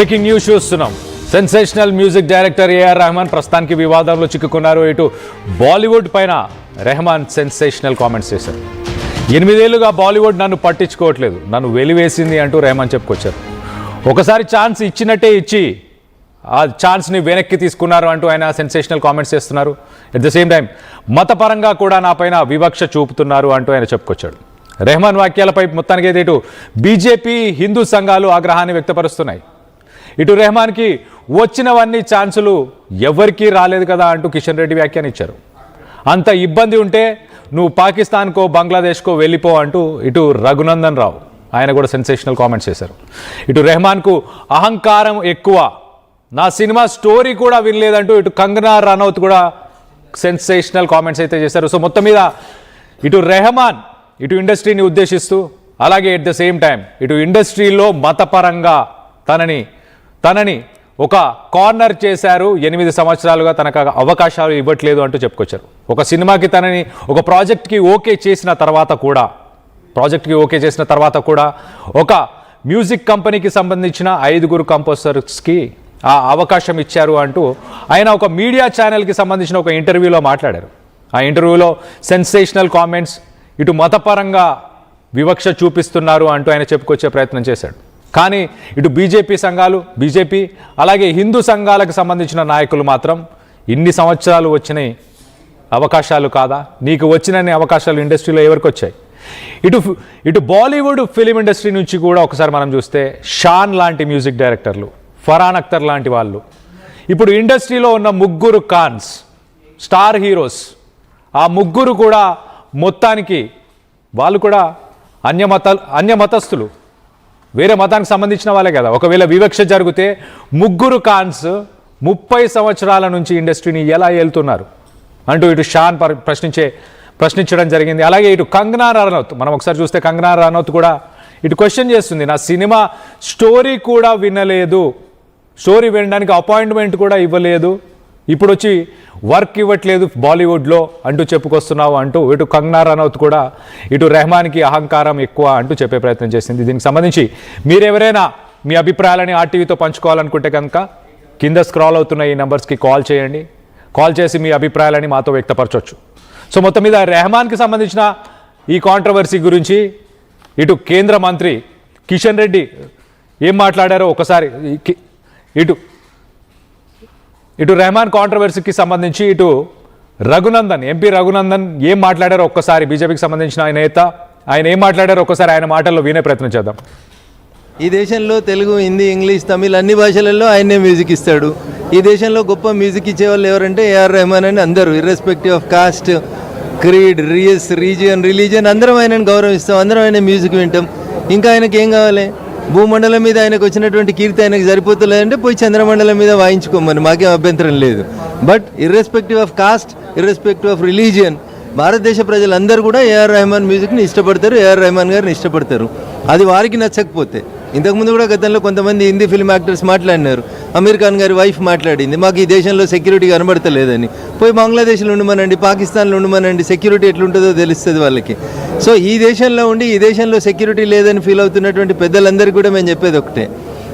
Breaking news చూస్తున్నాం. Sensational music director AR Rahman ప్రస్తుతానికి వివాదంలో చిక్కుకున్నారు. ఇటు బాలీవుడ్ పైన రెహమాన్ సెన్సేషనల్ కామెంట్స్ చేశారు. 8 ఏళ్లుగా బాలీవుడ్ నన్ను పట్టించుకోవట్లేదు, నన్ను వెలివేసింది అంటూ రెహమాన్ చెప్పుకొచ్చారు. ఒకసారి ఛాన్స్ ఇచ్చినట్టే ఇచ్చి ఆ ఛాన్స్ని వెనక్కి తీసుకున్నారు అంటూ ఆయన సెన్సేషనల్ కామెంట్స్ చేస్తున్నారు. ఎట్ ద సేమ్ టైం మతపరంగా కూడా నాపైన వివక్ష చూపుతున్నారు అంటూ ఆయన చెప్పుకొచ్చాడు. రెహమాన్ వ్యాఖ్యలపై మొత్తానికి అయితే ఇటు బీజేపీ, హిందూ సంఘాలు ఆగ్రహాన్ని వ్యక్తపరుస్తున్నాయి. ఇటు రెహమాన్కి వచ్చినవన్నీ ఛాన్సులు ఎవరికీ రాలేదు కదా అంటూ కిషన్ రెడ్డి వ్యాఖ్యానించారు. అంత ఇబ్బంది ఉంటే నువ్వు పాకిస్తాన్కో బంగ్లాదేశ్కో వెళ్ళిపో అంటూ ఇటు రఘునందన్ రావు ఆయన కూడా సెన్సేషనల్ కామెంట్స్ చేశారు. ఇటు రెహమాన్కు అహంకారం ఎక్కువ, నా సినిమా స్టోరీ కూడా వినలేదంటూ ఇటు కంగనా రనౌత్ కూడా సెన్సేషనల్ కామెంట్స్ అయితే చేశారు. సో మొత్తం మీద ఇటు రెహమాన్ ఇటు ఇండస్ట్రీని ఉద్దేశిస్తూ, అలాగే ఎట్ ద సేమ్ టైం ఇటు ఇండస్ట్రీలో మతపరంగా తనని ఒక కార్నర్ చేశారు. 8 సంవత్సరాలుగా తనకు అవకాశాలు ఇవ్వట్లేదు అంటూ చెప్పుకొచ్చారు. ఒక సినిమాకి తనని ఒక ప్రాజెక్ట్కి ఓకే చేసిన తర్వాత కూడా ఒక మ్యూజిక్ కంపెనీకి సంబంధించిన 5 కంపోజర్స్కి ఆ అవకాశం ఇచ్చారు అంటూ ఆయన ఒక మీడియా ఛానల్కి సంబంధించిన ఒక ఇంటర్వ్యూలో మాట్లాడారు. ఆ ఇంటర్వ్యూలో సెన్సేషనల్ కామెంట్స్, ఇటు మతపరంగా వివక్ష చూపిస్తున్నారు అంటూ ఆయన చెప్పుకొచ్చే ప్రయత్నం చేశాడు. కానీ ఇటు బీజేపీ అలాగే హిందూ సంఘాలకు సంబంధించిన నాయకులు మాత్రం ఇన్ని సంవత్సరాలు వచ్చినాయి అవకాశాలు కాదా, నీకు వచ్చినన్ని అవకాశాలు ఇండస్ట్రీలో ఎవరికి వచ్చాయి? ఇటు బాలీవుడ్ ఫిలిం ఇండస్ట్రీ నుంచి కూడా ఒకసారి మనం చూస్తే షాన్ లాంటి మ్యూజిక్ డైరెక్టర్లు, ఫరాన్ అఖ్తర్ లాంటి వాళ్ళు, ఇప్పుడు ఇండస్ట్రీలో ఉన్న 3 ఖాన్స్, స్టార్ హీరోస్, ఆ 3 కూడా మొత్తానికి వాళ్ళు కూడా అన్యమతస్థులు, వేరే మతానికి సంబంధించిన వాళ్ళే కదా. ఒకవేళ వివక్ష జరిగితే 3 ఖాన్స్ 30 సంవత్సరాల నుంచి ఇండస్ట్రీని ఎలా ఏలుతున్నారు అంటూ ఇటు షాన్ ప్రశ్నించడం జరిగింది. అలాగే ఇటు కంగనా రనౌత్, మనం ఒకసారి చూస్తే కంగనా రనౌత్ కూడా ఇటు క్వశ్చన్ చేస్తుంది, నా సినిమా స్టోరీ కూడా వినలేదు, స్టోరీ వినడానికి అపాయింట్మెంట్ కూడా ఇవ్వలేదు, ఇప్పుడు వచ్చి వర్క్ ఇవ్వట్లేదు బాలీవుడ్లో అంటూ చెప్పుకొస్తున్నావు అంటూ ఇటు కంగనా రనౌత్ కూడా ఇటు రెహమాన్కి అహంకారం ఎక్కువ అంటూ చెప్పే ప్రయత్నం చేసింది. దీనికి సంబంధించి మీరెవరైనా మీ అభిప్రాయాలని ఆర్టీవీతో పంచుకోవాలనుకుంటే కనుక కింద స్క్రాల్ అవుతున్న ఈ నెంబర్స్కి కాల్ చేయండి. కాల్ చేసి మీ అభిప్రాయాలని మాతో వ్యక్తపరచవచ్చు. సో మొత్తం మీద రెహమాన్కి సంబంధించిన ఈ కాంట్రవర్సీ గురించి ఇటు కేంద్ర మంత్రి కిషన్ రెడ్డి ఏం మాట్లాడారో ఒకసారి, ఇటు రెహమాన్ కాంట్రవర్సీకి సంబంధించి ఇటు ఎంపీ రఘునందన్ ఏం మాట్లాడారో ఒక్కసారి, బీజేపీకి సంబంధించిన ఆయన ఏం మాట్లాడారో ఒక్కసారి ఆయన మాటల్లో వినే ప్రయత్నం చేద్దాం. ఈ దేశంలో తెలుగు, హిందీ, ఇంగ్లీష్, తమిళ్ అన్ని భాషలలో ఆయనే మ్యూజిక్ ఇస్తాడు. ఈ దేశంలో గొప్ప మ్యూజిక్ ఇచ్చేవాళ్ళు ఎవరంటే ఏఆర్ రెహమాన్ అని అందరూ, irrespective of cost, creed, religion అందరం ఆయనను గౌరవిస్తాం, అందరం ఆయన మ్యూజిక్ వింటాం. ఇంకా ఆయనకి ఏం కావాలి? భూమండలం మీద ఆయనకు వచ్చినటువంటి కీర్తి ఆయనకు సరిపోతలేదంటే పోయి చంద్రమండలం మీద వాయించుకోమని మాకేం అభ్యంతరం లేదు. But irrespective of cost, irrespective of religion, భారతదేశ ప్రజలందరూ కూడా ఏఆర్ రెహమాన్ మ్యూజిక్ని ఇష్టపడతారు, ఏఆర్ రెహమాన్ గారిని ఇష్టపడతారు. అది వారికి నచ్చకపోతే, ఇంతకుముందు కూడా గతంలో కొంతమంది హిందీ ఫిల్మ్ యాక్టర్స్ మాట్లాడినారు, అమీర్ ఖాన్ గారి వైఫ్ మాట్లాడింది, మాకు ఈ దేశంలో సెక్యూరిటీ కనబడతలేదని. పోయి బంగ్లాదేశ్లో ఉండమనండి, పాకిస్తాన్లో ఉండమనండి, సెక్యూరిటీ ఎట్లుంటుందో తెలుస్తుంది వాళ్ళకి. సో ఈ దేశంలో ఉండి ఈ దేశంలో సెక్యూరిటీ లేదని ఫీల్ అవుతున్నటువంటి పెద్దలందరికీ కూడా మేము చెప్పేది ఒకటే,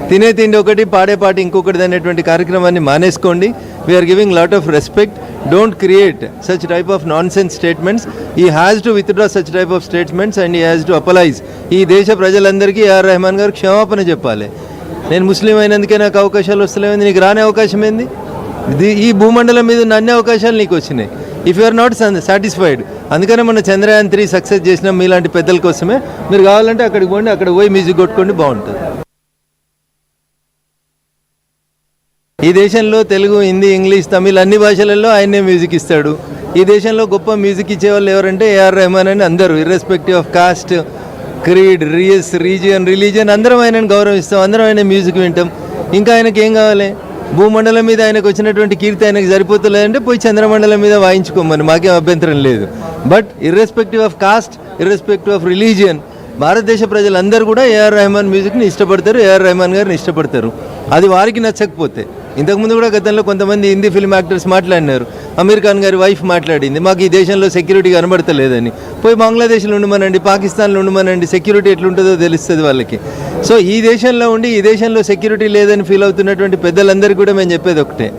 తినే తిండి ఒకటి, పాడే పాటి ఇంకొకటి అనేటువంటి కార్యక్రమాన్ని మానేసుకోండి. We are giving lot of respect. Don't create such type of nonsense statements. He has to withdraw such type of statements and he has to apologise. ఈ దేశ ప్రజలందరికీ ఏఆర్ రెహమాన్ గారు క్షమాపణ చెప్పాలి. నేను ముస్లిం అయినందుకే నాకు అవకాశాలు వస్తలేవు, నీకు రాని అవకాశం ఏంది? ఈ భూమండలం మీద ఉన్న అన్ని అవకాశాలు నీకు వచ్చినాయి. If you are not satisfied, అందుకనే మన చంద్రయాన్ 3 సక్సెస్ చేసిన మీలాంటి పెద్దల కోసమే. మీరు కావాలంటే అక్కడికి పోండి, అక్కడ పోయి మ్యూజిక్ కొట్టుకోండి, బాగుంటుంది. ఈ దేశంలో తెలుగు, హిందీ, ఇంగ్లీష్, తమిళ్ అన్ని భాషలలో ఆయనే మ్యూజిక్ ఇస్తాడు. ఈ దేశంలో గొప్ప మ్యూజిక్ ఇచ్చేవాళ్ళు ఎవరంటే ఏఆర్ రెహమాన్ అని అందరూ, irrespective of cost, creed, religion అందరం ఆయనను గౌరవిస్తాం, అందరం ఆయన మ్యూజిక్ వింటాం. ఇంకా ఆయనకి ఏం కావాలి? భూమండలం మీద ఆయనకు వచ్చినటువంటి కీర్తి ఆయనకు సరిపోతలేదంటే పోయి చంద్రమండలం మీద వాయించుకోమని మాకేం అభ్యంతరం లేదు. But irrespective of cost, irrespective of religion, భారతదేశ ప్రజలందరూ కూడా ఏఆర్ రెహమాన్ మ్యూజిక్ని ఇష్టపడతారు, ఏఆర్ రెహమాన్ గారిని ఇష్టపడతారు. అది వారికి నచ్చకపోతే. ఇంతకుముందు కూడా గతంలో కొంతమంది హిందీ ఫిల్మ్ యాక్టర్స్ మాట్లాడినారు. అమీర్ ఖాన్ గారి వైఫ్ మాట్లాడింది, మాకు ఈ దేశంలో సెక్యూరిటీ కనబడతలేదని. పోయి బంగ్లాదేశ్లో ఉండమనండి, పాకిస్తాన్లో ఉండమనండి, సెక్యూరిటీ ఎట్లుంటుందో తెలుస్తుంది వాళ్ళకి. సో ఈ దేశంలో ఉండి ఈ దేశంలో సెక్యూరిటీ లేదని ఫీల్ అవుతున్నటువంటి పెద్దలందరికీ కూడా మేము చెప్పేది ఒకటే,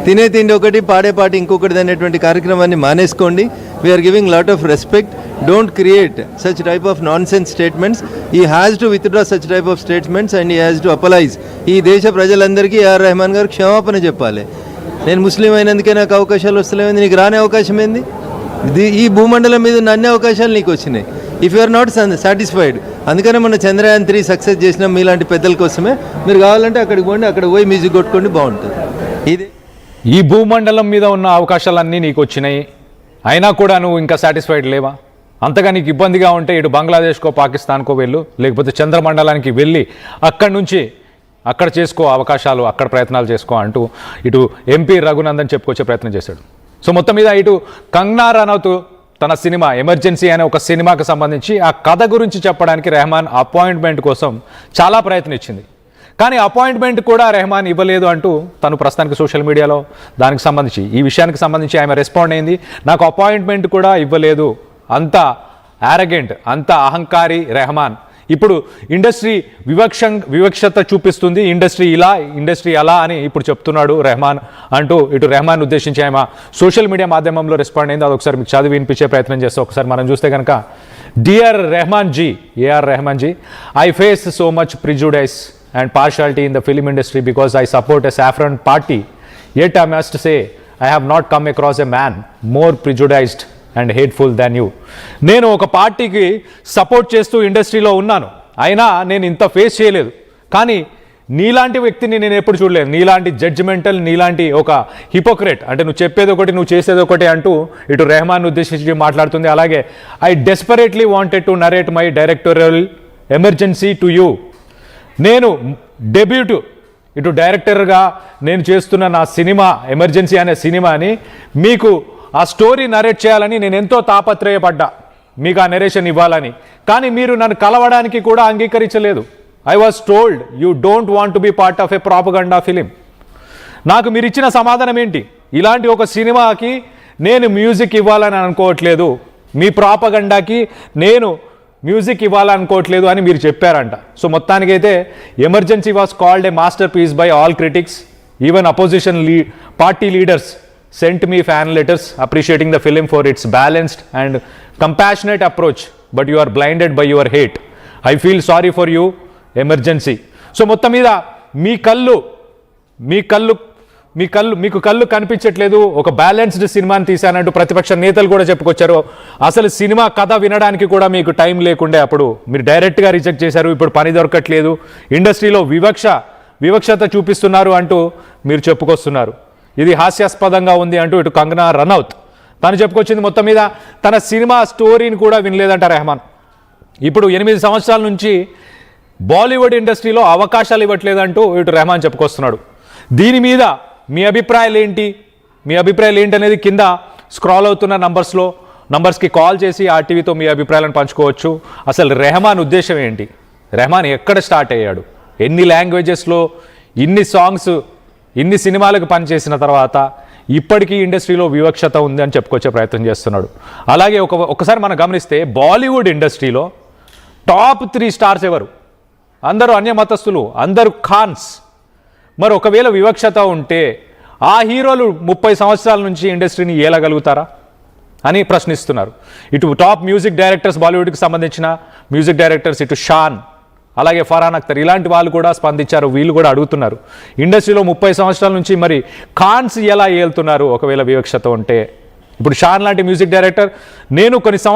తినే తిండి ఒకటి పాడే పాట ఇంకొకటి అనేటువంటి కార్యక్రమాన్ని మానేసుకోండి. We are giving lot of respect. Don't create such type of nonsense statements. He has to withdraw such type of statements and he has to apologise. ఈ దేశ ప్రజలందరికీ ఏఆర్ రెహమాన్ గారు క్షమాపణ చెప్పాలి. నేను ముస్లిం అయినందుకే నాకు అవకాశాలు వస్తలేమంది, నీకు రాని అవకాశం ఏంది? ఈ భూమండలం మీద ఉన్న అన్ని అవకాశాలు నీకు వచ్చినాయి. If you are not satisfied, అందుకనే మన చంద్రయాన్ 3 సక్సెస్ చేసిన మీలాంటి పెద్దల కోసమే. మీరు కావాలంటే అక్కడికి పోండి, అక్కడ పోయి మ్యూజిక్ కొట్టుకోండి, బాగుంటుంది. ఇది ఈ భూమండలం మీద ఉన్న అవకాశాలన్నీ నీకు వచ్చినాయి, అయినా కూడా నువ్వు ఇంకా సాటిస్ఫైడ్ లేవా? అంతగా నీకు ఇబ్బందిగా ఉంటే ఇటు బంగ్లాదేశ్కో పాకిస్తాన్కో వెళ్ళు, లేకపోతే చంద్రమండలానికి వెళ్ళి అక్కడి నుంచి అక్కడ చేసుకో అవకాశాలు, అక్కడ ప్రయత్నాలు చేసుకో అంటూ ఇటు ఎంపీ రఘునందన్ చెప్పుకొచ్చే ప్రయత్నం చేశాడు. సో మొత్తం మీద ఇటు కంగనా రనౌత్ తన సినిమా ఎమర్జెన్సీ అనే ఒక సినిమాకి సంబంధించి ఆ కథ గురించి చెప్పడానికి రెహమాన్ అపాయింట్మెంట్ కోసం చాలా ప్రయత్నించింది. కానీ అపాయింట్మెంట్ కూడా రెహమాన్ ఇవ్వలేదు అంటూ తను ప్రస్తుతానికి సోషల్ మీడియాలో దానికి సంబంధించి ఈ విషయానికి సంబంధించి ఆమె రెస్పాండ్ అయింది. నాకు అపాయింట్మెంట్ కూడా ఇవ్వలేదు, అంత యారగెంట్, అంత అహంకారి రెహమాన్. ఇప్పుడు ఇండస్ట్రీ వివక్షత చూపిస్తుంది, ఇండస్ట్రీ అలా అని ఇప్పుడు చెప్తున్నాడు రెహమాన్ అంటూ ఇటు రెహమాన్ ఉద్దేశించి ఆమె సోషల్ మీడియా మాధ్యమంలో రెస్పాండ్ అయింది. అదొకసారి మీకు చదివి వినిపించే ప్రయత్నం చేస్తే ఒకసారి మనం చూస్తే కనుక, dear Rahman ji, A R Rahman ji, I face so much prejudice and partiality in the film industry because I support a saffron party. Yet I must say I have not come across a man more prejudiced and hateful than you. నేను ఒక పార్టీకి support చేస్తూ ఇండస్ట్రీలో ఉన్నాను, అయినా నేను ఇంత face చేయలేదు. కానీ నీలాంటి వ్యక్తిని నేను ఎప్పుడు చూడలేదు, నీలాంటి జడ్జిమెంటల్, నీలాంటి ఒక హిపోక్రెట్, అంటే నువ్వు చెప్పేది ఒకటి నువ్వు చేసేది ఒకటి అంటూ ఇటు రెహమాన్ ఉద్దేశించి మాట్లాడుతుంది. అలాగే I desperately wanted to narrate my directorial emergency to you. నేను డెబ్యూట్ ఇటు డైరెక్టర్గా నేను చేస్తున్న నా సినిమా ఎమర్జెన్సీ అనే సినిమాని మీకు ఆ స్టోరీ నరేట్ చేయాలని నేను ఎంతో తాపత్రయపడ్డా, మీకు ఆ నరేషన్ ఇవ్వాలని. కానీ మీరు నన్ను కలవడానికి కూడా అంగీకరించలేదు. I was told you don't want to be part of a propaganda film. నాకు మీరు ఇచ్చిన సమాధానం ఏంటి? ఇలాంటి ఒక సినిమాకి నేను మ్యూజిక్ ఇవ్వాలని అనుకోవట్లేదు, మీ ప్రాపగండాకి నేను మ్యూజిక్ ఇవ్వాలనుకోవట్లేదు అని మీరు చెప్పారంట. సో మొత్తానికైతే Emergency was called a masterpiece by all critics. Even opposition party leaders sent me fan letters appreciating the film for its balanced and compassionate approach, but you are blinded by your hate. I feel sorry for you Emergency. So మొత్తం మీద మీకు కళ్ళు కనిపించట్లేదు, ఒక balanced సినిమాని తీశానంటూ ప్రతిపక్ష నేతలు కూడా చెప్పుకొచ్చారు. అసలు సినిమా కథ వినడానికి కూడా మీకు టైం లేకుండే, అప్పుడు మీరు డైరెక్ట్గా రిజెక్ట్ చేశారు. ఇప్పుడు పని దొరకట్లేదు, ఇండస్ట్రీలో వివక్షత చూపిస్తున్నారు అంటూ మీరు చెప్పుకొస్తున్నారు. ఇది హాస్యాస్పదంగా ఉంది అంటూ ఇటు కంగనా రనౌత్ తను చెప్పుకొచ్చింది. మొత్తం మీద తన సినిమా స్టోరీని కూడా వినలేదంట రెహమాన్. ఇప్పుడు 8 సంవత్సరాల నుంచి బాలీవుడ్ ఇండస్ట్రీలో అవకాశాలు ఇవ్వట్లేదంటూ ఇటు రెహమాన్ చెప్పుకొస్తున్నాడు. దీని మీద మీ అభిప్రాయాలు ఏంటి అనేది కింద స్క్రాల్ అవుతున్న నంబర్స్కి కాల్ చేసి ఆర్టీవీతో మీ అభిప్రాయాలను పంచుకోవచ్చు. అసలు రెహమాన్ ఉద్దేశం ఏంటి? రెహమాన్ ఎక్కడ స్టార్ట్ అయ్యాడు? ఎన్ని లాంగ్వేజెస్లో ఇన్ని సాంగ్స్, ఇన్ని సినిమాలకు పనిచేసిన తర్వాత ఇప్పటికీ ఇండస్ట్రీలో వివక్షత ఉంది అని చెప్పుకొచ్చే ప్రయత్నం చేస్తున్నాడు. అలాగే ఒకసారి మనం గమనిస్తే బాలీవుడ్ ఇండస్ట్రీలో టాప్ 3 స్టార్స్ ఎవరు? అందరూ అన్యమతస్థులు, అందరూ ఖాన్స్. మరి ఒకవేళ వివక్షత ఉంటే ఆ హీరోలు 30 సంవత్సరాల నుంచి ఇండస్ట్రీని ఏలగలుగుతారా అని ప్రశ్నిస్తున్నారు. ఇటు టాప్ మ్యూజిక్ డైరెక్టర్స్, బాలీవుడ్కి సంబంధించిన మ్యూజిక్ డైరెక్టర్స్, ఇటు షాన్, అలాగే ఫర్హాన్ అఖ్తర్, ఇలాంటి వాళ్ళు కూడా స్పందించారు. వీళ్ళు కూడా అడుగుతున్నారు, ఇండస్ట్రీలో 30 సంవత్సరాల నుంచి మరి ఖాన్స్ ఎలా ఏలుతున్నారు ఒకవేళ వివక్షత ఉంటే? ఇప్పుడు షాన్ లాంటి మ్యూజిక్ డైరెక్టర్, నేను కొన్ని